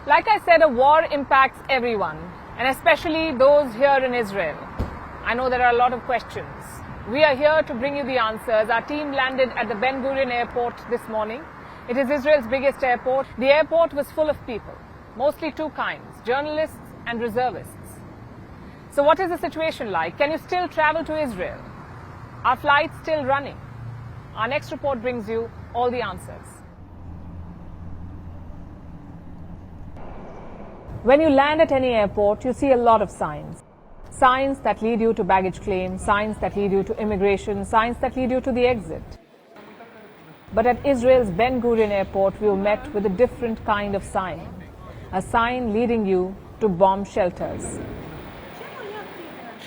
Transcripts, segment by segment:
Like I said, a war impacts everyone, and especially those here in Israel. I know there are a lot of questions. We are here to bring you the answers. Our team landed at the Ben Gurion airport this morning. It is Israel's biggest airport. The airport was full of people, mostly two kinds, journalists and reservists. So what is the situation like? Can you still travel to Israel? Are flights still running? Our next report brings you all the answers. When you land at any airport, you see a lot of signs. Signs that lead you to baggage claim, signs that lead you to immigration, signs that lead you to the exit. But at Israel's Ben Gurion airport, we were met with a different kind of sign. A sign leading you to bomb shelters.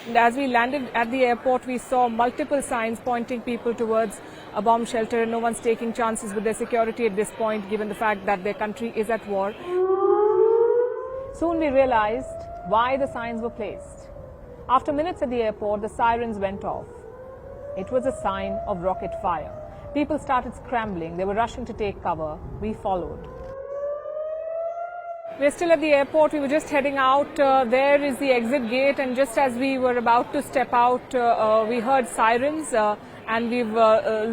And as we landed at the airport, we saw multiple signs pointing people towards a bomb shelter. No one's taking chances with their security at this point, given the fact that their country is at war. Soon we realized why the signs were placed. After minutes at the airport, the sirens went off. It was a sign of rocket fire. People started scrambling. They were rushing to take cover. We followed. We're still at the airport. We were just heading out. There is the exit gate, and just as we were about to step out, we heard sirens. And we've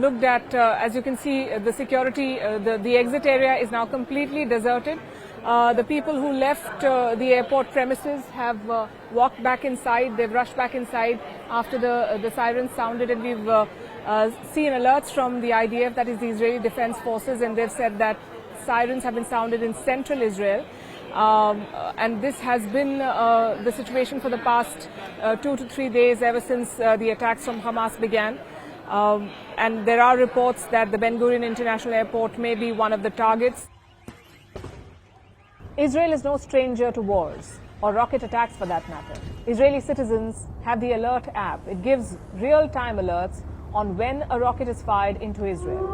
looked at, as you can see, the security, the exit area is now completely deserted. The people who left the airport premises have walked back inside. They've rushed back inside after the sirens sounded, and we've seen alerts from the IDF, that is the Israeli Defense Forces, and they've said that sirens have been sounded in central Israel. And this has been the situation for the past 2 to 3 days, ever since the attacks from Hamas began. And there are reports that the Ben Gurion International Airport may be one of the targets. Israel is no stranger to wars, or rocket attacks for that matter. Israeli citizens have the Alert app. It gives real-time alerts on when a rocket is fired into Israel.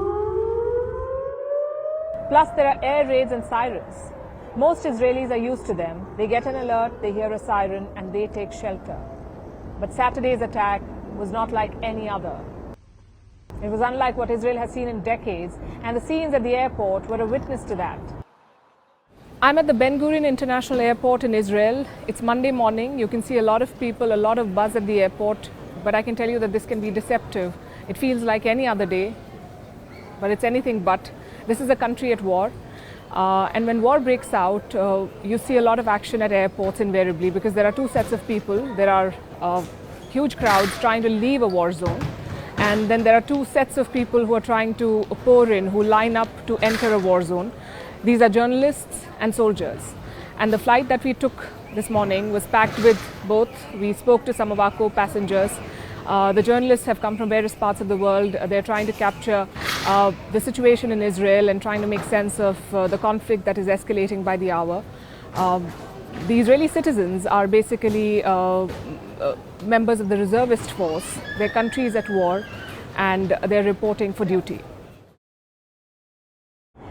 Plus, there are air raids and sirens. Most Israelis are used to them. They get an alert, they hear a siren, and they take shelter. But Saturday's attack was not like any other. It was unlike what Israel has seen in decades, and the scenes at the airport were a witness to that. I'm at the Ben Gurion International Airport in Israel. It's Monday morning. You can see a lot of people, a lot of buzz at the airport, but I can tell you that this can be deceptive. It feels like any other day, but it's anything but. This is a country at war. And when war breaks out, you see a lot of action at airports invariably, because there are two sets of people. There are huge crowds trying to leave a war zone. And then there are two sets of people who are trying to pour in, who line up to enter a war zone. These are journalists and soldiers. And the flight that we took this morning was packed with both. We spoke to some of our co-passengers. The journalists have come from various parts of the world. They're trying to capture the situation in Israel and trying to make sense of the conflict that is escalating by the hour. The Israeli citizens are basically members of the reservist force. Their country is at war, and they're reporting for duty.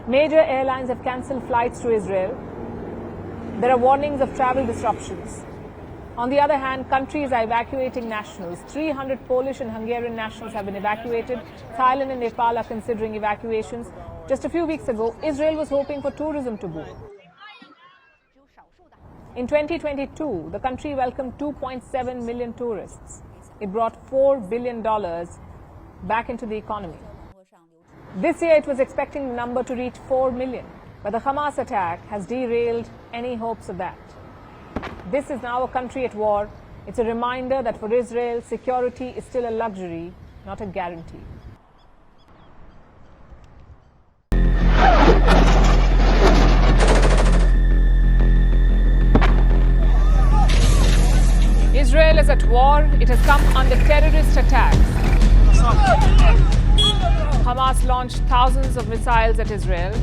Major airlines have cancelled flights to Israel. There are warnings of travel disruptions. On the other hand, countries are evacuating nationals. 300 Polish and Hungarian nationals have been evacuated. Thailand and Nepal are considering evacuations. Just a few weeks ago, Israel was hoping for tourism to boom. In 2022, the country welcomed 2.7 million tourists. It brought $4 billion back into the economy. This year, it was expecting the number to reach 4 million, but the Hamas attack has derailed any hopes of that. This is now a country at war. It's a reminder that for Israel, security is still a luxury, not a guarantee. Israel is at war. It has come under terrorist attacks. Hamas launched thousands of missiles at Israel.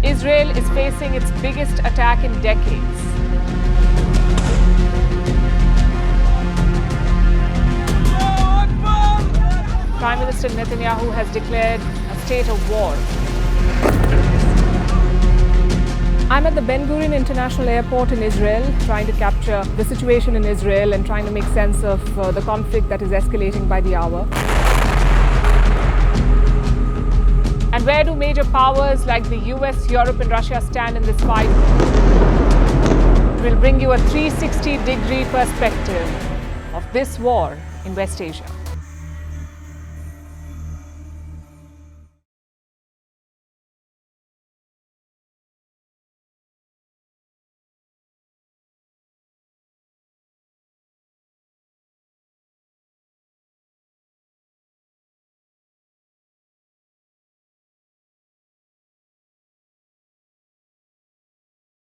Israel is facing its biggest attack in decades. Prime Minister Netanyahu has declared a state of war. I'm at the Ben Gurion International Airport in Israel, trying to capture the situation in Israel and trying to make sense of the conflict that is escalating by the hour. And where do major powers like the US, Europe and Russia stand in this fight? We'll bring you a 360-degree perspective of this war in West Asia.